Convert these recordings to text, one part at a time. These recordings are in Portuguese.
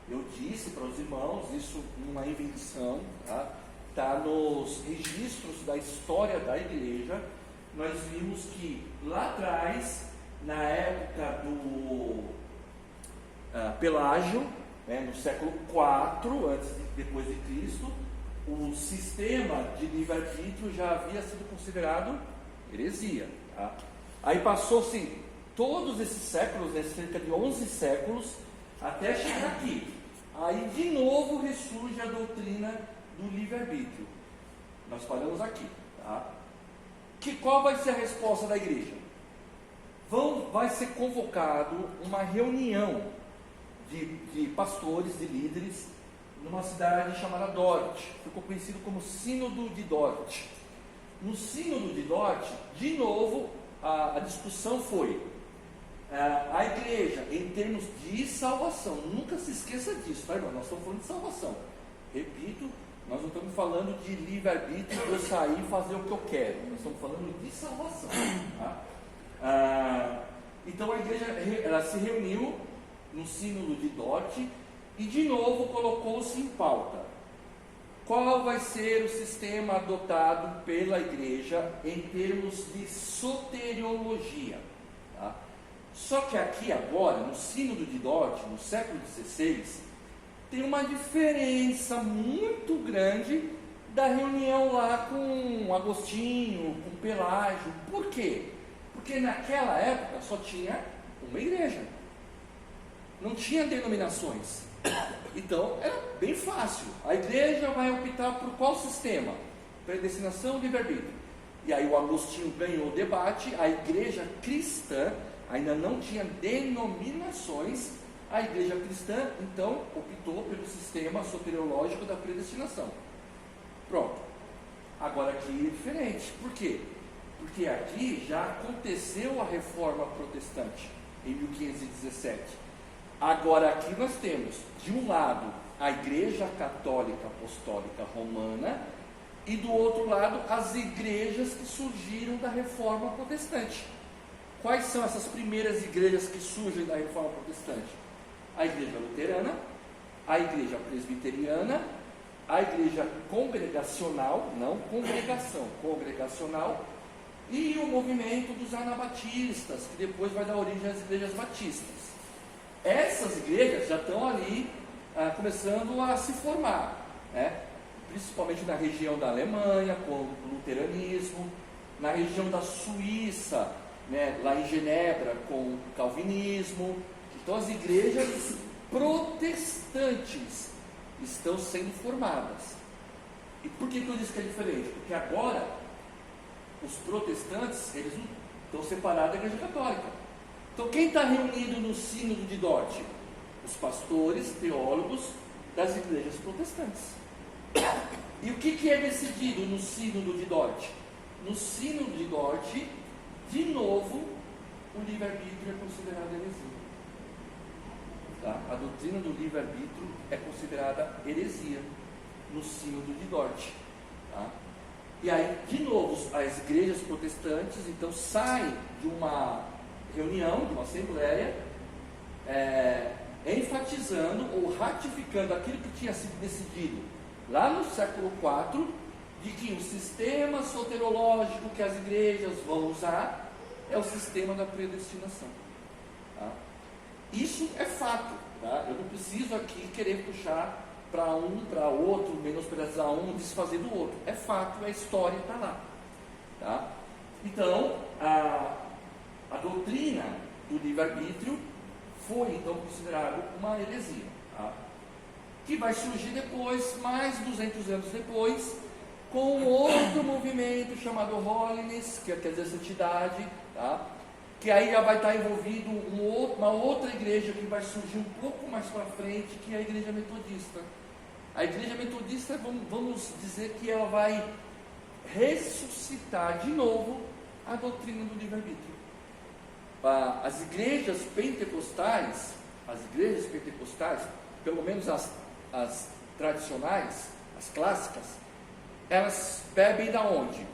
Eu disse para os irmãos, isso não é invenção, tá? Está nos registros da história da igreja. Nós vimos que lá atrás, na época do Pelágio, né, no século IV, depois de Cristo, o sistema de livre-arbítrio já havia sido considerado heresia. Tá? Aí passou-se todos esses séculos, né, cerca de 11 séculos, até chegar aqui. Aí de novo ressurge a doutrina do livre-arbítrio. Nós paramos aqui. Tá? Qual vai ser a resposta da igreja? Vai ser convocado uma reunião de pastores, de líderes, numa cidade chamada Dort. Ficou conhecido como Sínodo de Dort. No Sínodo de Dort, de novo, a discussão foi a igreja, em termos de salvação. Nunca se esqueça disso, tá, irmão? Nós estamos falando de salvação. Repito, nós não estamos falando de livre-arbítrio, de eu sair e fazer o que eu quero. Nós estamos falando de salvação. Tá? Então a igreja ela se reuniu no Sínodo de Dort e de novo colocou-se em pauta. Qual vai ser o sistema adotado pela igreja em termos de soteriologia? Tá? Só que aqui agora, no Sínodo de Dort, no século XVI, tem uma diferença muito grande da reunião lá com Agostinho, com Pelágio. Por quê? Porque naquela época só tinha uma igreja. Não tinha denominações. Então era bem fácil. A igreja vai optar por qual sistema? Predestinação ou livre-arbítrio? E aí o Agostinho ganhou o debate. A igreja cristã ainda não tinha denominações. A igreja cristã então optou pelo sistema soteriológico da predestinação. Pronto. Agora aqui é diferente. Por quê? Porque aqui já aconteceu a reforma protestante em 1517. Agora aqui nós temos, de um lado, a Igreja Católica Apostólica Romana e do outro lado, as igrejas que surgiram da Reforma Protestante. Quais são essas primeiras igrejas que surgem da Reforma Protestante? A Igreja Luterana, a Igreja Presbiteriana, a Igreja Congregacional, não congregação, congregacional, e o movimento dos anabatistas, que depois vai dar origem às igrejas batistas. Essas igrejas já estão ali começando a se formar, né? Principalmente na região da Alemanha, com o luteranismo, na região da Suíça, né, lá em Genebra, com o calvinismo. Então as igrejas protestantes estão sendo formadas. E por que eu disse que é diferente? Porque agora os protestantes eles não estão separados da igreja católica. Então quem está reunido no Sínodo de Dort? Os pastores, teólogos das igrejas protestantes. E o que é decidido no Sínodo de Dort? No Sínodo de Dort, de novo, o livre-arbítrio é considerado heresia. Tá? A doutrina do livre-arbítrio é considerada heresia no Sínodo de Dort. Tá? E aí, de novo, as igrejas protestantes então saem de uma reunião, de uma assembleia, enfatizando ou ratificando aquilo que tinha sido decidido lá no século IV, de que o sistema soterológico que as igrejas vão usar é o sistema da predestinação. Tá? Isso é fato. Tá? Eu não preciso aqui querer puxar para um, para outro, menosprezar um, desfazer do outro. É fato, a história está lá. Tá? Então, a doutrina do livre-arbítrio foi então considerada uma heresia, tá? Que vai surgir depois, mais 200 anos depois, com outro movimento chamado Holiness, que quer dizer santidade, tá? Que aí já vai estar envolvido uma outra igreja que vai surgir um pouco mais para frente, que é a igreja metodista. A igreja metodista, vamos dizer que ela vai ressuscitar de novo a doutrina do livre-arbítrio. As igrejas pentecostais, pelo menos as tradicionais, as clássicas, elas bebem da onde?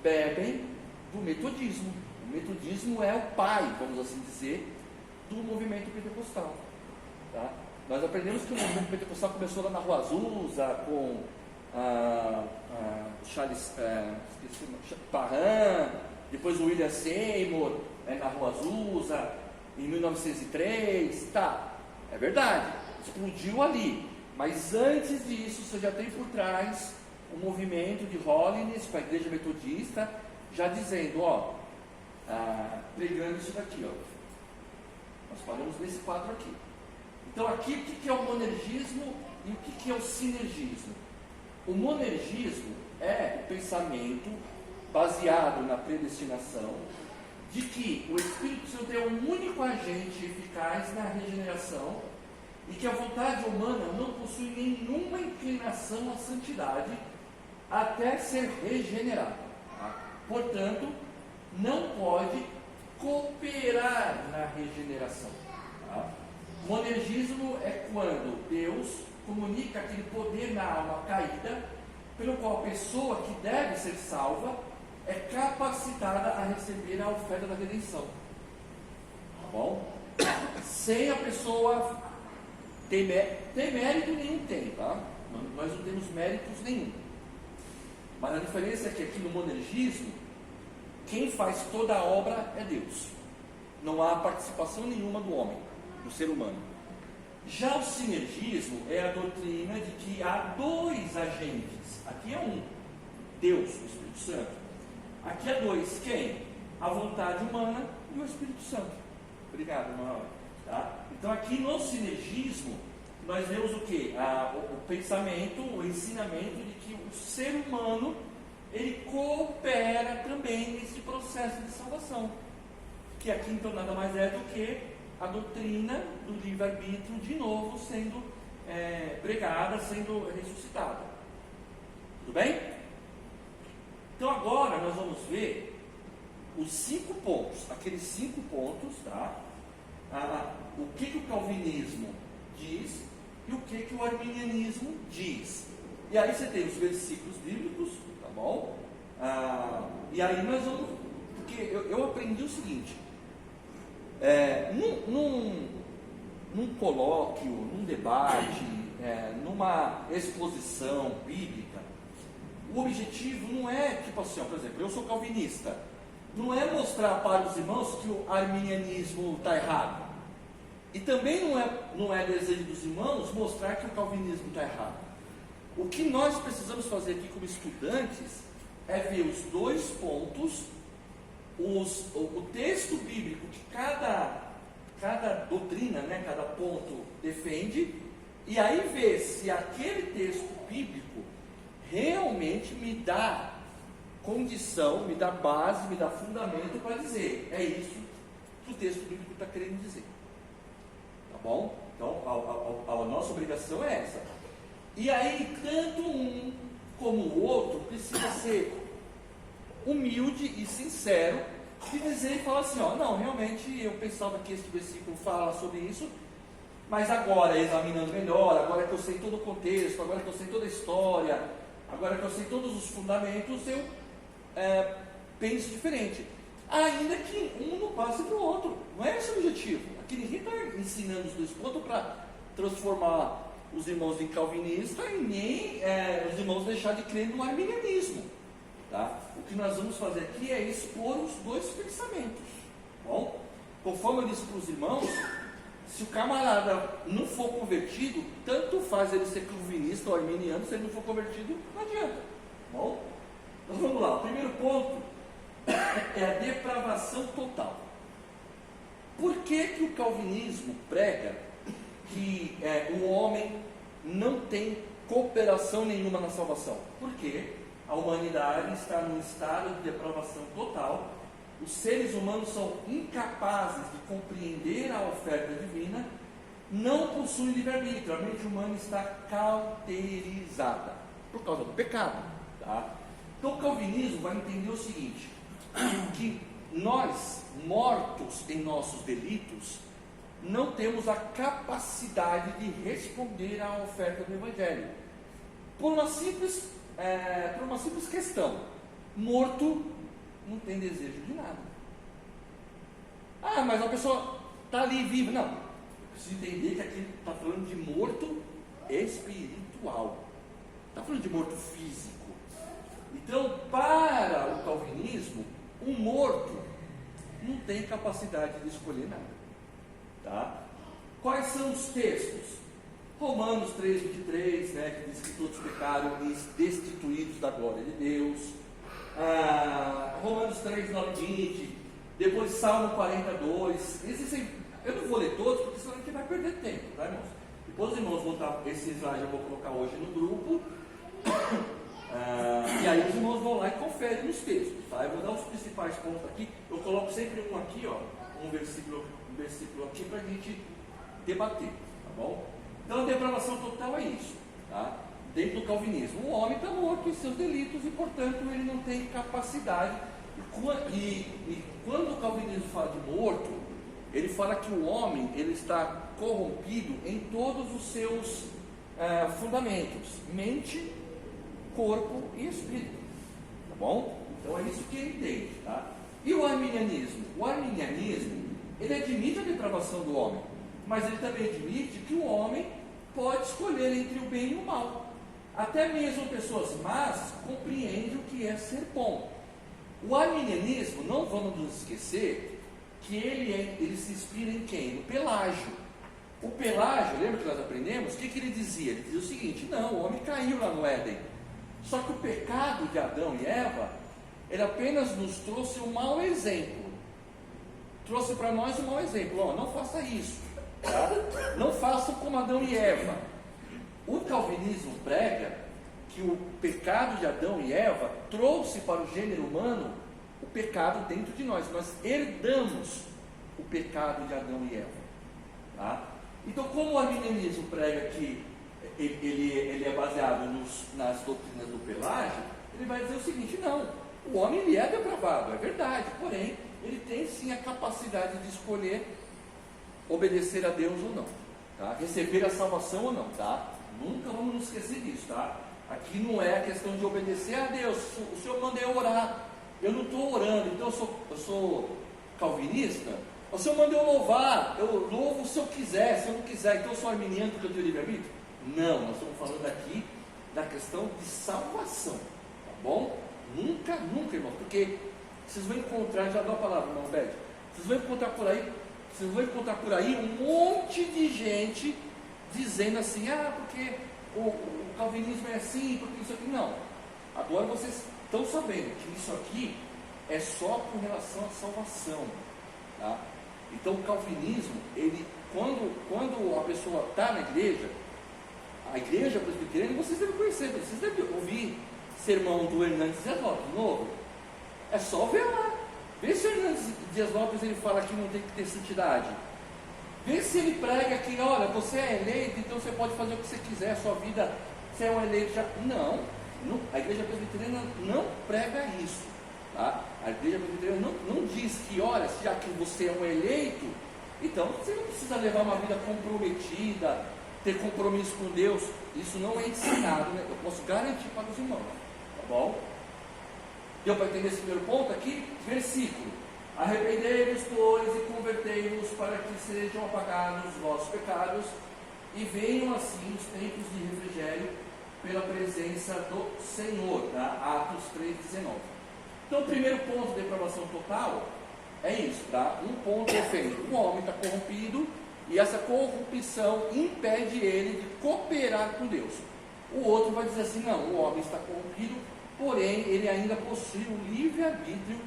Bebem do metodismo. O metodismo é o pai, vamos assim dizer, do movimento pentecostal. Tá? Nós aprendemos que o movimento pentecostal começou lá na Rua Azusa, com Charles Parham, depois o William Seymour, na Rua Azusa, em 1903, tá, é verdade, explodiu ali, mas antes disso você já tem por trás um movimento de Holiness com a Igreja Metodista, já dizendo, pregando isso daqui, nós paramos nesse quadro aqui. Então aqui o que é o monergismo e o que é o sinergismo? O monergismo é o pensamento baseado na predestinação de que o Espírito Santo é o único agente eficaz na regeneração e que a vontade humana não possui nenhuma inclinação à santidade até ser regenerada. Portanto, não pode cooperar na regeneração. Monergismo é quando Deus comunica aquele poder na alma caída, pelo qual a pessoa que deve ser salva é capacitada a receber a oferta da redenção. Tá bom? Sem a pessoa ter mérito nenhum tem, tá? Nós não temos méritos nenhum. Mas a diferença é que aqui no monergismo, quem faz toda a obra é Deus. Não há participação nenhuma do homem, do ser humano. Já o sinergismo é a doutrina de que há dois agentes. Aqui é um, Deus, o Espírito Santo. Aqui há dois, quem? A vontade humana e o Espírito Santo. Obrigado, irmão. Tá? Então aqui no sinergismo, nós vemos o quê? O pensamento, o ensinamento de que o ser humano, ele coopera também nesse processo de salvação. Que aqui então nada mais é do que a doutrina do livre-arbítrio de novo sendo pregada, sendo ressuscitada. Tudo bem? Então agora nós vamos ver os 5 pontos, aqueles 5 pontos, tá? O que o calvinismo diz e o que o arminianismo diz. E aí você tem os versículos bíblicos, tá bom? E aí nós vamos, porque eu aprendi o seguinte, num colóquio, num debate, numa exposição bíblica, o objetivo não é, tipo assim, por exemplo, eu sou calvinista, não é mostrar para os irmãos que o arminianismo está errado, e também não é desejo dos irmãos mostrar que o calvinismo está errado. O que nós precisamos fazer aqui como estudantes é ver os dois pontos, o texto bíblico que cada doutrina, cada ponto defende, e aí ver se aquele texto bíblico realmente me dá condição, me dá base, me dá fundamento para dizer, é isso que o texto bíblico está querendo dizer. Tá bom? Então, a nossa obrigação é essa. E aí, tanto um como o outro precisa ser humilde e sincero de dizer e falar assim, não, realmente eu pensava que este versículo fala sobre isso, mas agora, examinando melhor, agora que eu sei todo o contexto, agora que eu sei toda a história, agora que eu sei todos os fundamentos, eu penso diferente. Ainda que um não passe para o outro. Não é esse o objetivo. Aqui ninguém está ensinando os dois pontos para transformar os irmãos em calvinista e nem os irmãos deixar de crer no arminianismo. Tá? O que nós vamos fazer aqui é expor os dois pensamentos. Bom, conforme eu disse para os irmãos, se o camarada não for convertido, tanto faz ele ser calvinista ou arminiano, se ele não for convertido, não adianta. Bom, então vamos lá. O primeiro ponto é a depravação total. Por que o calvinismo prega que o homem não tem cooperação nenhuma na salvação? Porque a humanidade está num estado de depravação total. Os seres humanos são incapazes de compreender a oferta divina, não possuem livre-arbítrio, a mente humana está cauterizada por causa do pecado. Tá? Então o calvinismo vai entender o seguinte, que nós, mortos em nossos delitos, não temos a capacidade de responder à oferta do Evangelho, por uma simples questão: morto não tem desejo de nada. Mas a pessoa está ali viva. Não, a preciso entender que aqui está falando de morto espiritual. Está falando de morto físico. Então, para o calvinismo, um morto não tem capacidade de escolher nada. Tá? Quais são os textos? Romanos 3,23, né, que diz que todos pecaram e destituídos da glória de Deus. Romanos 3,9,20. Depois Salmo 42. Eu não vou ler todos, porque senão a gente vai perder tempo, tá, irmãos? Depois os irmãos vão estar, esses slides eu vou colocar hoje no grupo. E aí os irmãos vão lá e conferem nos textos, tá? Eu vou dar os principais pontos aqui. Eu coloco sempre um aqui, ó, um versículo aqui para a gente debater, tá bom? Então a depravação total é isso, tá? Dentro do calvinismo, o homem está morto em seus delitos e, portanto, ele não tem capacidade. E quando o calvinismo fala de morto, ele fala que o homem ele está corrompido em todos os seus fundamentos: mente, corpo e espírito, tá bom? Então é isso que ele entende, tá? E o arminianismo? O arminianismo, ele admite a depravação do homem, mas ele também admite que o homem pode escolher entre o bem e o mal. Até mesmo pessoas más compreendem o que é ser bom. O arminianismo, não vamos nos esquecer que ele se inspira em quem? No Pelágio. O Pelágio, lembra que nós aprendemos? O que ele dizia? Ele dizia o seguinte: não, o homem caiu lá no Éden. Só que o pecado de Adão e Eva, ele apenas nos trouxe um mau exemplo. Trouxe para nós um mau exemplo. Ó, não faça isso. Tá? Não façam como Adão e Eva. O calvinismo prega que o pecado de Adão e Eva trouxe para o gênero humano o pecado dentro de nós. Nós herdamos o pecado de Adão e Eva. Tá? Então, como o arminianismo prega que ele é baseado nas doutrinas do Pelágio, ele vai dizer o seguinte: não, o homem ele é depravado, é verdade, porém, ele tem sim a capacidade de escolher obedecer a Deus ou não, tá? Receber a salvação ou não, tá? Nunca vamos nos esquecer disso, tá? Aqui não é a questão de obedecer a Deus. O Senhor mandou eu orar, eu não estou orando, então eu sou calvinista. O Senhor mandou eu louvar, eu louvo se eu quiser, se eu não quiser, então eu sou arminiano porque eu tenho livre-arbítrio? Não, nós estamos falando aqui da questão de salvação, tá bom? Nunca, irmão, porque vocês vão encontrar, já dou a palavra, irmão Beto, vocês vão encontrar por aí um monte de gente dizendo assim: porque o calvinismo é assim, porque isso aqui. Não, agora vocês estão sabendo que isso aqui é só com relação à salvação, tá? Então o calvinismo, ele, quando a pessoa está na igreja, a igreja presbiteriana, vocês devem conhecer, vocês devem ouvir sermão do Hernandes Dias Lopes de novo. É só ver lá. Vê se o Hernandes Dias Lopes ele fala que não tem que ter santidade. Vê se ele prega que, olha, você é eleito, então você pode fazer o que você quiser, a sua vida, você é um eleito já. Não, a igreja presbiteriana não prega isso. Tá? A igreja presbiteriana não diz que, olha, já que você é um eleito, então você não precisa levar uma vida comprometida, ter compromisso com Deus. Isso não é ensinado, né? Eu posso garantir para os irmãos, tá bom? Deu para entender esse primeiro ponto aqui? Versículo: arrependei-vos, pois, e convertei-vos, para que sejam apagados os vossos pecados, e venham assim os tempos de refrigério pela presença do Senhor. Tá? Atos 3,19. Então, o primeiro ponto de depravação total é isso, tá? Um ponto é feito: o homem está corrompido, e essa corrupção impede ele de cooperar com Deus. O outro vai dizer assim: não, o homem está corrompido, porém ele ainda possui o livre-arbítrio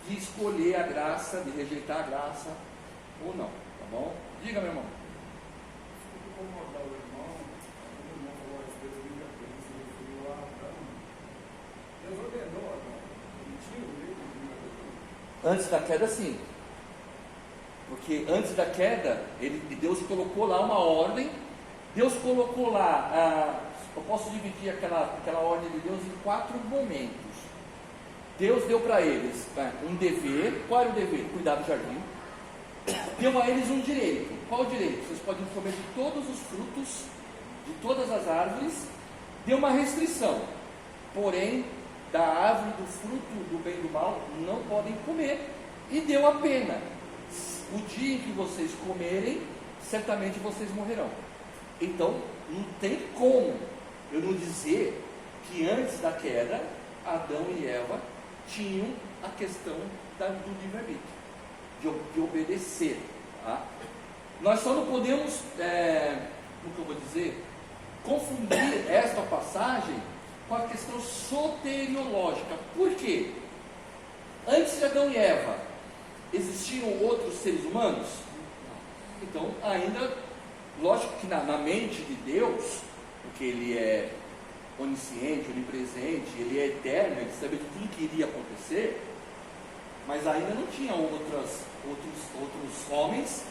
de escolher a graça, de rejeitar a graça ou não, tá bom? Diga, meu irmão. Desculpa incomodar o irmão falou a respeito do livre-arbítrio, se referiu a Abraão. Deus ordenou, permitiu o livre-arbítrio? Antes da queda, sim. Porque antes da queda, Deus colocou lá uma ordem. Deus colocou lá, eu posso dividir aquela ordem de Deus em 4 momentos. Deus deu para eles um dever. Qual era o dever? Cuidar do jardim. Deu a eles um direito. Qual o direito? Vocês podem comer de todos os frutos, de todas as árvores. Deu uma restrição. Porém, da árvore do fruto do bem e do mal não podem comer. E deu a pena: o dia em que vocês comerem, certamente vocês morrerão. Então, não tem como eu não dizer que antes da queda, Adão e Eva tinham a questão do livre-arbítrio, de obedecer. Tá? Nós só não podemos, como que eu vou dizer, confundir esta passagem com a questão soteriológica. Por quê? Antes de Adão e Eva, existiram outros seres humanos? Então, ainda, lógico que na mente de Deus, porque Ele é onisciente, onipresente, Ele é eterno, Ele sabe de tudo que iria acontecer, mas ainda não tinha outros homens,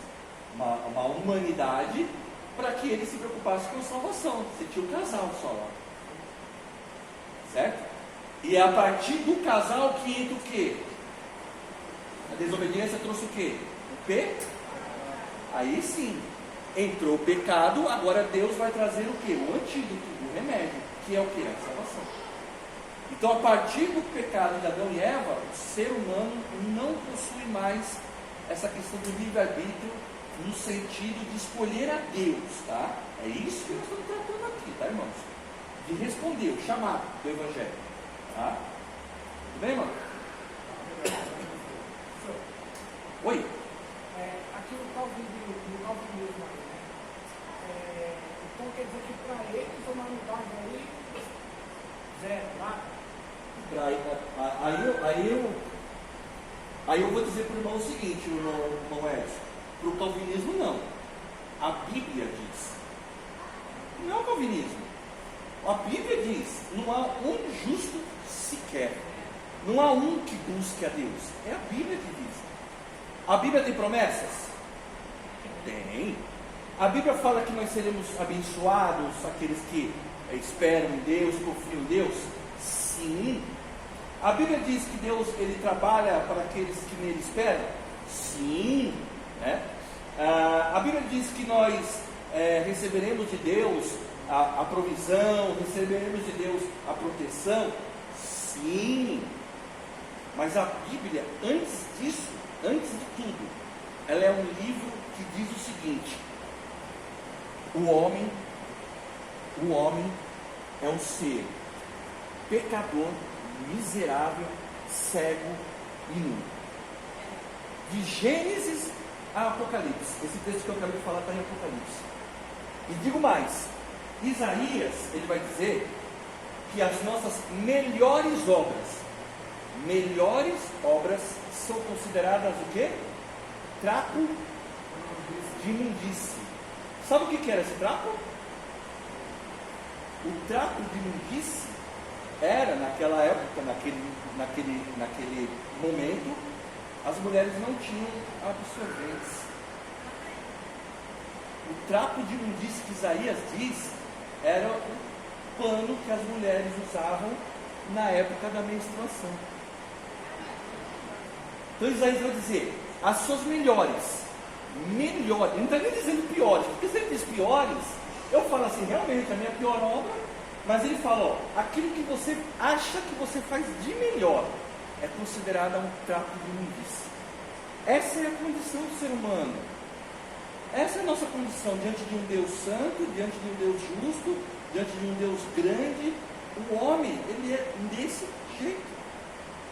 uma humanidade, para que Ele se preocupasse com a salvação. Você tinha um casal só lá, certo? E é a partir do casal que entra o quê? A desobediência trouxe o quê? O pecado. Aí sim, entrou o pecado, agora Deus vai trazer o quê? O antídoto, o remédio, que é o quê? A salvação. Então, a partir do pecado de Adão e Eva, o ser humano não possui mais essa questão do livre-arbítrio no sentido de escolher a Deus, tá? É isso que nós estamos tratando aqui, tá, irmãos? De responder o chamado do Evangelho, tá? Tudo bem, irmão? Oi? Aqui no calvinismo aí, né? Então quer dizer que para eles a humanidade aí, zero, nada. Aí eu vou dizer para o irmão o seguinte, o irmão Edson, para o calvinismo não. A Bíblia diz. Não é o calvinismo. A Bíblia diz, não há um justo sequer. Não há um que busque a Deus. É a Bíblia que diz. A Bíblia tem promessas? Tem. A Bíblia fala que nós seremos abençoados, aqueles que esperam em Deus, confiam em Deus? Sim. A Bíblia diz que Deus ele trabalha para aqueles que nele esperam? Sim. Né? A Bíblia diz que nós receberemos de Deus a provisão, receberemos de Deus a proteção? Sim. Mas a Bíblia, antes disso, antes de tudo, ela é um livro que diz o seguinte: o homem é um ser pecador, miserável, cego e nu. De Gênesis a Apocalipse. Esse texto que eu acabei de falar está em Apocalipse. E digo mais, Isaías, ele vai dizer que as nossas melhores obras são consideradas o quê? Trapo de imundície. Sabe o que era esse trapo? O trapo de imundície era, naquela época, naquele momento, as mulheres não tinham absorventes. O trapo de imundície que Isaías diz era o pano que as mulheres usavam na época da menstruação. Então Isaías vai dizer, as suas melhores, ele não está nem dizendo piores, porque se ele diz piores, eu falo assim, realmente, a minha pior obra, mas ele fala, ó, aquilo que você acha que você faz de melhor, é considerado um trapo de imundície. Essa é a condição do ser humano. Essa é a nossa condição diante de um Deus santo, diante de um Deus justo, diante de um Deus grande. O homem, ele é desse jeito,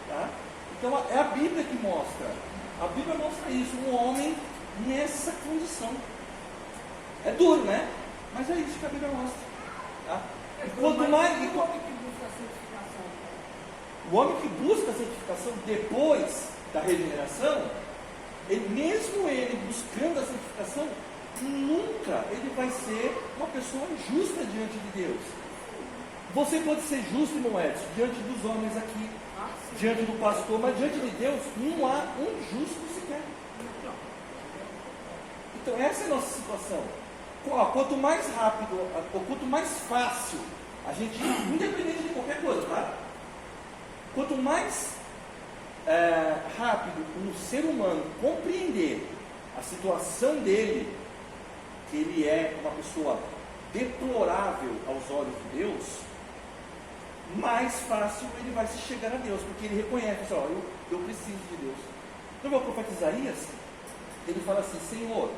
tá? Então é a Bíblia que mostra. A Bíblia mostra isso, um homem nessa condição. É duro, né? Mas é isso que a Bíblia mostra. Tá? E quanto mais. O homem que busca a santificação. O homem que busca a santificação depois da regeneração, mesmo ele buscando a santificação, nunca ele vai ser uma pessoa justa diante de Deus. Você pode ser justo, irmão Edson, diante dos homens aqui, diante do pastor, mas diante de Deus não há um justo sequer. Então essa é a nossa situação. Quanto mais rápido, ou quanto mais fácil a gente, independente de qualquer coisa, tá? Quanto mais rápido um ser humano compreender a situação dele, que ele é uma pessoa deplorável aos olhos de Deus, mais fácil ele vai se chegar a Deus, porque ele reconhece, ó, eu preciso de Deus. Então o profeta Isaías, ele fala assim, Senhor,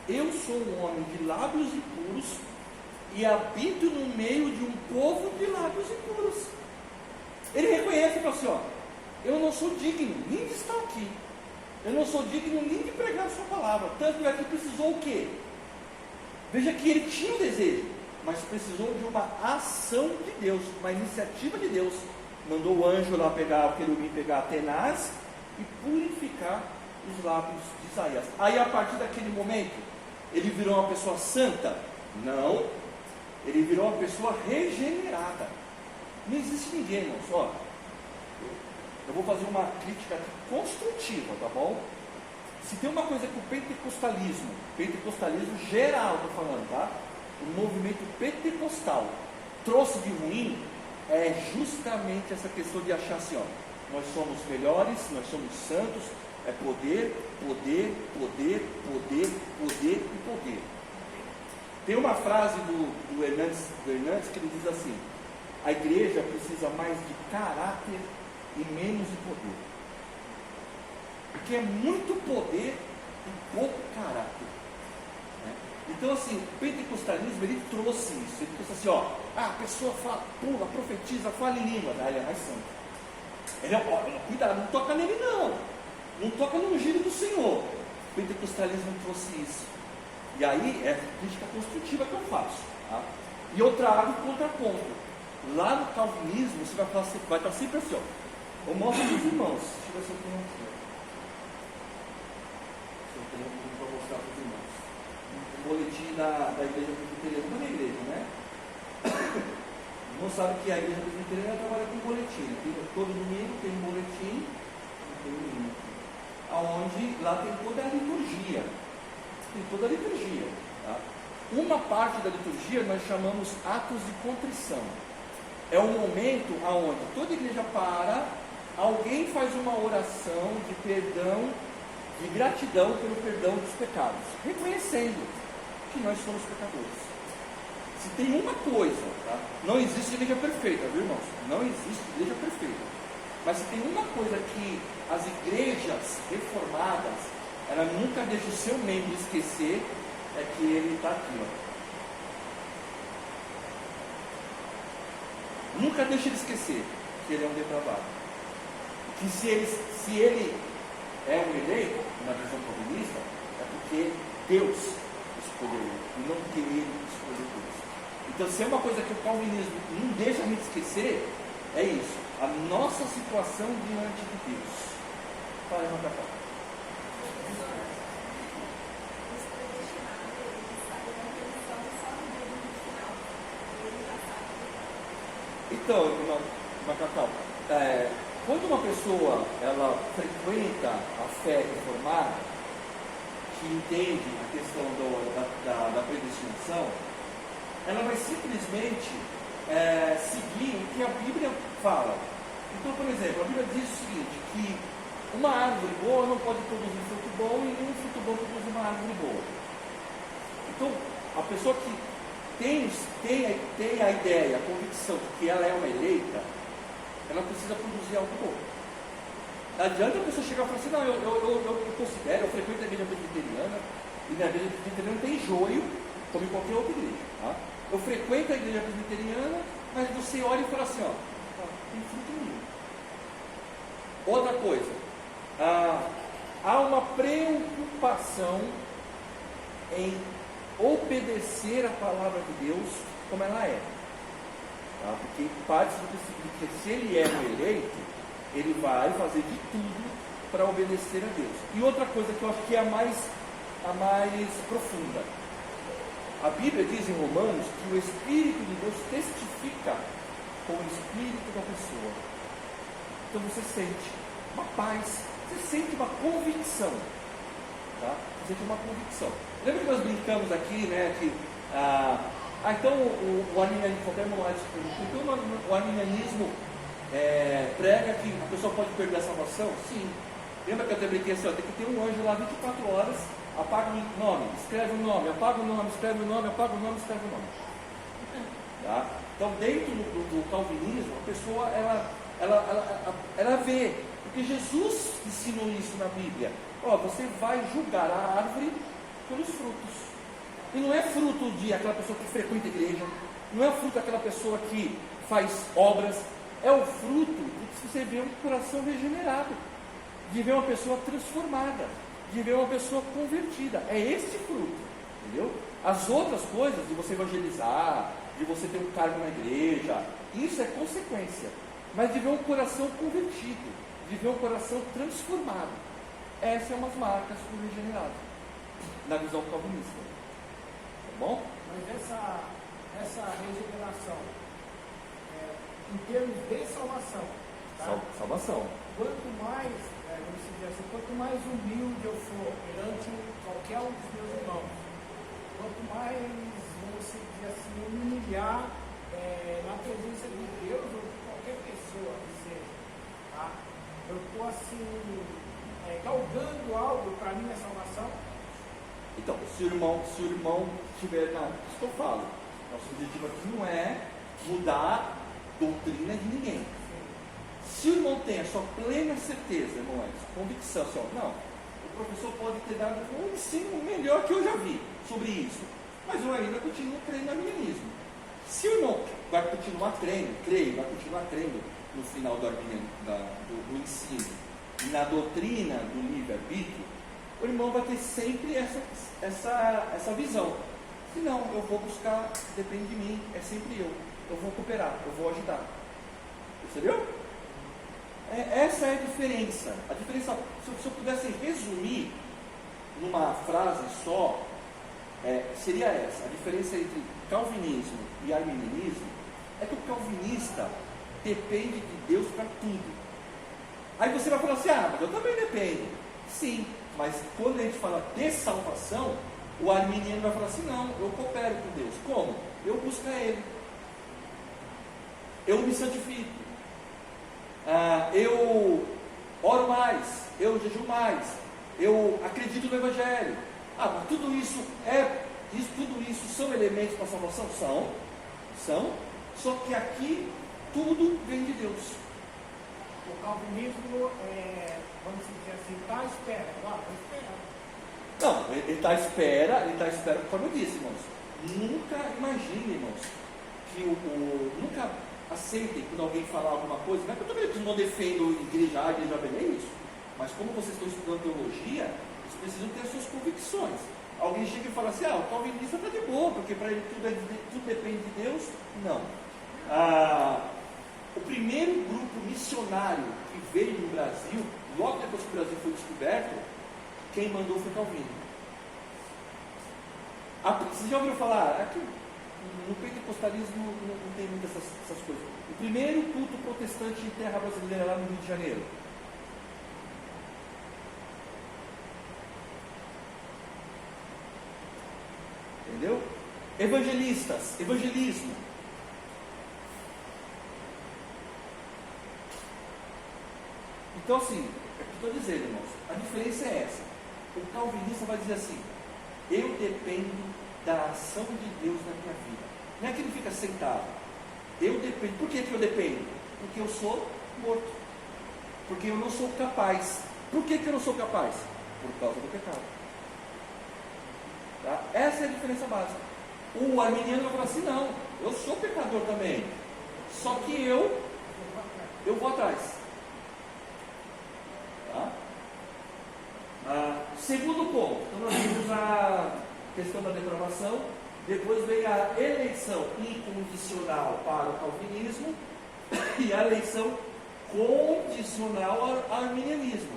eu sou um homem de lábios impuros e habito no meio de um povo de lábios impuros. Ele reconhece e fala assim, ó, eu não sou digno nem de estar aqui, eu não sou digno nem de pregar a sua palavra. Tanto que aqui precisou o quê? Veja que ele tinha o desejo, mas precisou de uma ação de Deus, uma iniciativa de Deus. Mandou o anjo lá pegar, o querubim pegar a tenaz e purificar os lábios de Isaías. Aí a partir daquele momento, ele virou uma pessoa santa? Não, ele virou uma pessoa regenerada. Não existe ninguém, irmãos. Ó, eu vou fazer uma crítica aqui construtiva, tá bom? Se tem uma coisa que o pentecostalismo geral, estou falando, tá? O movimento pentecostal trouxe de ruim, é justamente essa questão de achar assim, ó, nós somos melhores, nós somos santos, é poder, poder, poder, poder, poder e poder. Tem uma frase do Hernandes que ele diz assim: a igreja precisa mais de caráter e menos de poder. Porque é muito poder e pouco caráter. Né? Então, assim, o pentecostalismo, ele trouxe isso. Ele trouxe assim, ó, a pessoa fala, pula, profetiza, fala em língua, ele é mais santo. Ele é, cuidado, não toca nele não. Não toca no ungido do Senhor. O pentecostalismo trouxe isso. E aí, é a crítica construtiva que eu faço. Tá? E eu trago contraponto. Lá no calvinismo, você vai estar sempre assim, ó. Eu mostro para os irmãos. Deixa eu ver se eu tenho aqui. Se eu tenho aqui para mostrar para os irmãos. O boletim da igreja presbiteriana, não é igreja, né? O irmão sabe que a igreja presbiteriana trabalha com boletim. Todo domingo tem um boletim, tem um domingo aqui. Onde lá tem toda a liturgia. Tem toda a liturgia. Tá? Uma parte da liturgia nós chamamos atos de contrição. É um momento onde toda a igreja para, alguém faz uma oração de perdão, de gratidão pelo perdão dos pecados, reconhecendo que nós somos pecadores. Se tem uma coisa, tá? Não existe igreja perfeita, viu, irmãos? Não existe igreja perfeita. Mas se tem uma coisa que as igrejas reformadas, ela nunca deixa o seu membro esquecer, é que ele está aqui, ó. Nunca deixa ele esquecer que ele é um depravado. Que se ele é um eleito, na visão calvinista, é porque Deus escolheu ele, e não porque ele escolheu Deus. Então, se é uma coisa que o calvinismo não deixa a gente esquecer, é isso. A nossa situação diante de Deus. Fala, irmã Cacá. Então, irmã Cacau, quando uma pessoa ela frequenta a fé reformada, que entende a questão da predestinação, ela vai simplesmente seguir o que a Bíblia fala. Então, por exemplo, a Bíblia diz o seguinte, que uma árvore boa não pode produzir fruto bom e nenhum fruto bom produz uma árvore boa. Então, a pessoa que tem a ideia, a convicção de que ela é uma eleita, ela precisa produzir algo bom. Não adianta a pessoa chegar e falar assim, não, eu considero, eu frequento a igreja presbiteriana, e na igreja presbiteriana tem joio, como em qualquer outra igreja. Tá? Eu frequento a igreja presbiteriana, mas você olha e fala assim, ó, tem fruto nenhum. Outra coisa, há uma preocupação em obedecer a palavra de Deus como ela é. Tá? Porque parte do princípio de que se ele é um eleito, ele vai fazer de tudo para obedecer a Deus. E outra coisa que eu acho que é a mais profunda. A Bíblia diz em Romanos que o Espírito de Deus testifica com o Espírito da pessoa. Então você sente uma paz, você sente uma convicção. Tá? Você sente uma convicção. Lembra que nós brincamos aqui, né, que então o arminianismo, então o arminianismo prega que a pessoa pode perder a salvação? Sim. Lembra que eu até brinquei assim, ó, tem que ter um anjo lá 24 horas, apaga o nome, escreve o nome, apaga o nome, escreve o nome, apaga o nome, escreve o nome. Tá? Então dentro do calvinismo, a pessoa ela vê, porque Jesus ensinou isso na Bíblia. Ó, você vai julgar a árvore pelos frutos. E não é fruto de aquela pessoa que frequenta a igreja, não é fruto daquela pessoa que faz obras, é o fruto de você ver um coração regenerado, de ver uma pessoa transformada, de ver uma pessoa convertida. É esse fruto, entendeu? As outras coisas, de você evangelizar, de você ter um cargo na igreja, isso é consequência. Mas de ver um coração convertido, de ver um coração transformado, essas são as marcas do regenerado, na visão calvinista. Tá bom? Mas essa regeneração, em termos de salvação, tá? Salvação. Quanto mais, vamos dizer assim, quanto mais humilde eu for perante qualquer um dos meus irmãos, quanto mais, vamos dizer assim, eu me humilhar na presença de Deus ou de qualquer pessoa que seja, tá? Eu estou assim, galgando algo para a minha salvação. Então, se o irmão tiver, não, isso que eu falo, nosso objetivo aqui não é mudar doutrina de ninguém. Se o irmão tem a sua plena certeza, irmãos, convicção, assim, não, o professor pode ter dado um ensino melhor que eu já vi sobre isso, mas eu ainda continuo crendo no arminianismo. Se o irmão vai continuar crendo, vai continuar crendo no final do ensino, na doutrina do livre-arbítrio, o irmão vai ter sempre essa visão. Se não, eu vou buscar, depende de mim, é sempre eu vou cooperar, eu vou ajudar. Percebeu? Essa é a diferença. A diferença, se eu pudesse resumir numa frase só, seria essa. A diferença entre calvinismo e arminianismo é que o calvinista depende de Deus para tudo. Aí você vai falar assim, mas eu também dependo. Sim, mas quando a gente fala de salvação, o arminiano vai falar assim, não, eu coopero com Deus. Como? Eu busco a Ele. Eu me santifico. Eu oro mais, eu jejuo mais, eu acredito no Evangelho. Mas tudo isso são elementos para a salvação? São, só que aqui tudo vem de Deus. O calvinismo, vamos dizer assim, está à espera. Não, ele está à espera, como eu disse, irmãos. Nunca imagine, irmãos, que nunca aceitem quando alguém falar alguma coisa. Não é que eu não defendo igreja A, igreja B, não é isso. Mas como vocês estão estudando teologia, vocês precisam ter as suas convicções. Alguém chega e fala assim, o calvinista está de boa, porque para ele tudo depende de Deus. Não. O primeiro grupo missionário que veio no Brasil, logo depois que o Brasil foi descoberto, quem mandou foi Calvino. Vocês já ouviram falar? Aqui, no pentecostalismo não tem muitas essas coisas. O primeiro culto protestante em terra brasileira, lá no Rio de Janeiro. Entendeu? Evangelismo. Então, assim, é o que eu estou dizendo, irmãos, a diferença é essa. O calvinista vai dizer assim, eu dependo da ação de Deus na minha vida. Não é que ele fica sentado. Eu dependo. Por que eu dependo? Porque eu sou morto. Porque eu não sou capaz. Por que eu não sou capaz? Por causa do pecado. Tá? Essa é a diferença básica. O arminiano vai falar assim, não, eu sou pecador também. Só que eu vou atrás. Tá? Segundo ponto, então nós temos a questão da depravação, depois vem a eleição incondicional para o calvinismo e a eleição condicional ao arminianismo.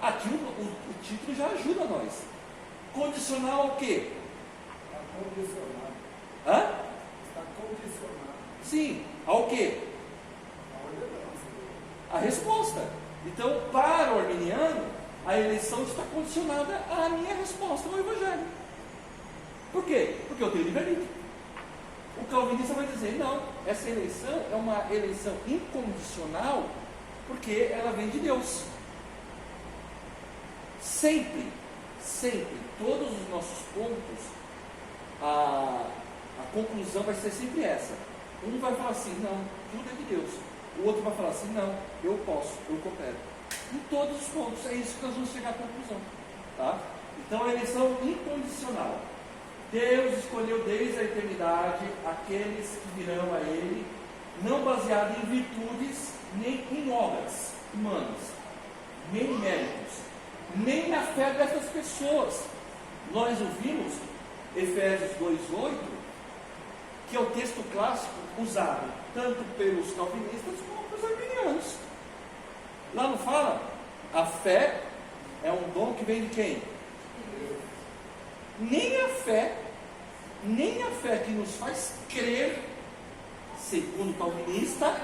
Aqui o título já ajuda nós. Condicional ao quê? Está condicionado. Hã? Está condicionado. Sim, ao quê? A ordenança. A resposta. Então, para o arminiano, a eleição está condicionada à minha resposta ao Evangelho. Por quê? Porque eu tenho livre-arbítrio. O calvinista vai dizer, não, essa eleição é uma eleição incondicional, porque ela vem de Deus. Sempre, todos os nossos pontos, a conclusão vai ser sempre essa. Um vai falar assim, não, tudo é de Deus. O outro vai falar assim, não, eu posso, eu coopero. Em todos os pontos, é isso que nós vamos chegar à conclusão. Tá? Então a eleição incondicional. Deus escolheu desde a eternidade aqueles que virão a Ele, não baseado em virtudes, nem em obras humanas, nem em méritos, nem na fé dessas pessoas. Nós ouvimos Efésios 2,8, que é o texto clássico usado tanto pelos calvinistas como pelos arminianos. Lá não fala? A fé é um dom que vem de quem? Nem a fé que nos faz crer, segundo o calvinista,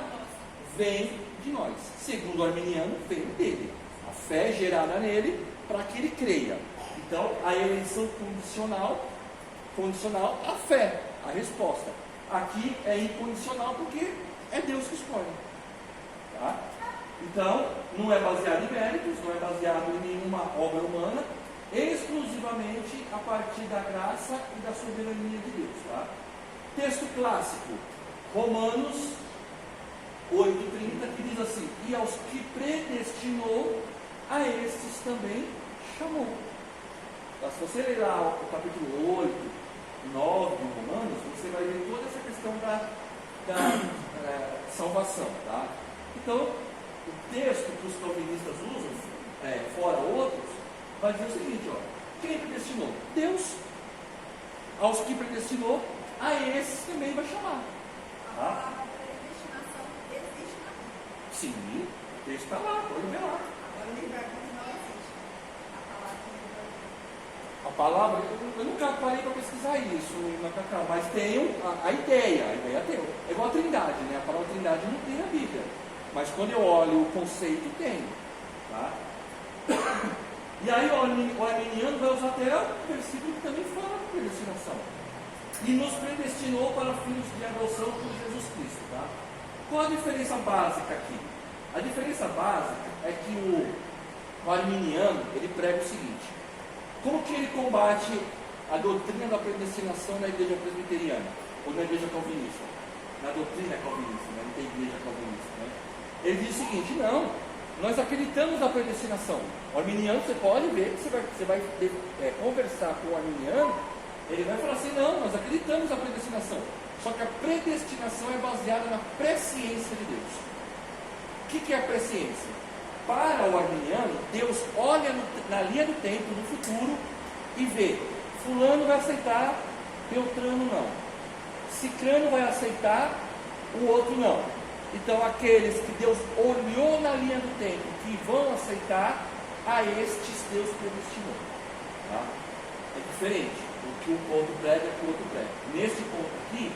vem de nós. Segundo o arminiano, vem dele. A fé é gerada nele para que ele creia. Então, a eleição condicional, a fé, a resposta. Aqui é incondicional porque é Deus que escolhe. Tá? Então, não é baseado em méritos, não é baseado em nenhuma obra humana, exclusivamente a partir da graça e da soberania de Deus. Tá? Texto clássico, Romanos 8,30, que diz assim: e aos que predestinou, a estes também chamou. Tá? Se você ler lá o capítulo 8, 9 de Romanos, você vai ver toda essa questão da salvação. Tá? Então, o texto que os calvinistas usam, fora outros, vai dizer o seguinte: ó, quem predestinou? Deus. Aos que predestinou, a esses também vai chamar. A palavra predestinação existe na Bíblia. Sim, o texto está lá, pode ver lá. Agora o livre-arbítrio não existe. A palavra, eu nunca parei para pesquisar isso na Cacau, mas tem a ideia tem. É igual a Trindade, né? A palavra Trindade não tem na Bíblia, mas quando eu olho o conceito, tem. Tá? E aí o arminiano vai usar até o versículo que também fala de predestinação. E nos predestinou para filhos de adoção por Jesus Cristo. Tá? Qual a diferença básica aqui? A diferença básica é que o arminiano, ele prega o seguinte: como que ele combate a doutrina da predestinação na igreja presbiteriana ou na igreja calvinista? Na doutrina calvinista, né? Não tem igreja calvinista. Né? Ele diz o seguinte: não, nós acreditamos na predestinação. O arminiano, você pode ver que você vai conversar com o arminiano, ele vai falar assim: não, nós acreditamos na predestinação. Só que a predestinação é baseada na presciência de Deus. O que é a presciência? Para o arminiano, Deus olha na linha do tempo, no futuro, e vê: fulano vai aceitar, Beltrano não. Cicrano vai aceitar, o outro não. Então aqueles que Deus olhou na linha do tempo, que vão aceitar, a estes Deus predestinou. Tá? É diferente. O que um ponto prega, que o outro prega. Neste ponto aqui,